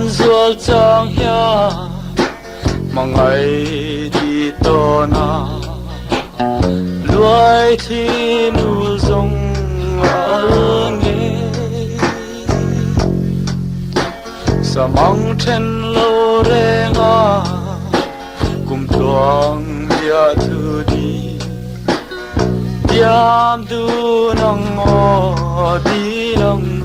zual chang hia mangai di to na luai thi nu zong nge samang chen lo renga kum tuang ya thu di diam du nang o di nang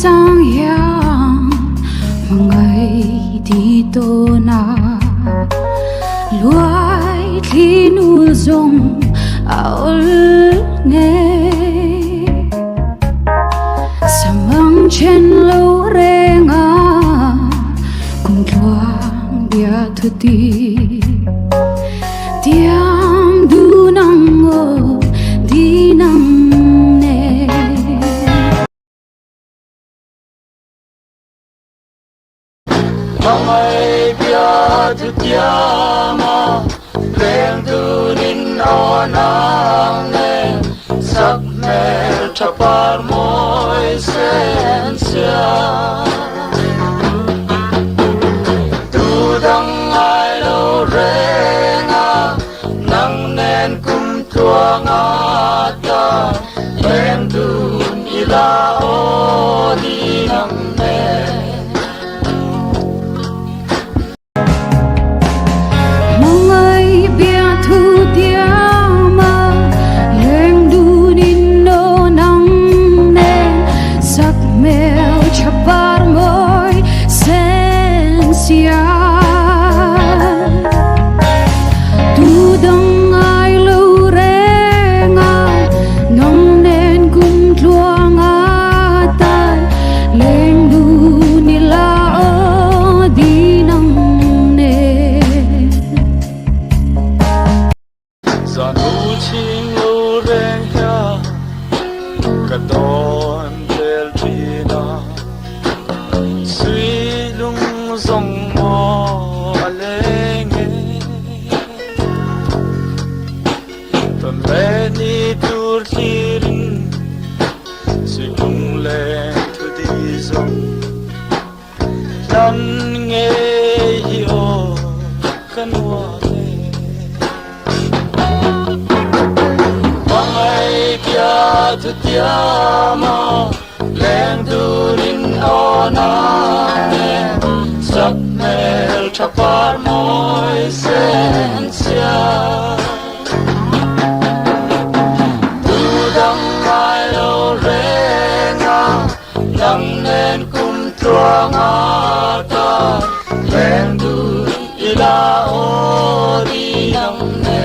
sang yang mangai di to na luai thi nu zong aol nge samang chen lo renga kung thuang bia thu ti tiang du nang o di nang mangai bia tu tiama leng tu nin onang ne sak mel chapar moi sen sia tu dang ai lo renga nang nen kum tuanga ta leng tu ila o di nang ne Kadon tel trina sui lung zong mo alenge ton le ni tur thirin sui lung le tu di zong nan nge hi o kanwa tu tiama leng turin ona sak mel chapar moi sen sia tu dang mai lo renga nang nen kum truanga ta leng tu ila o di nang ne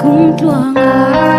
kum tuanga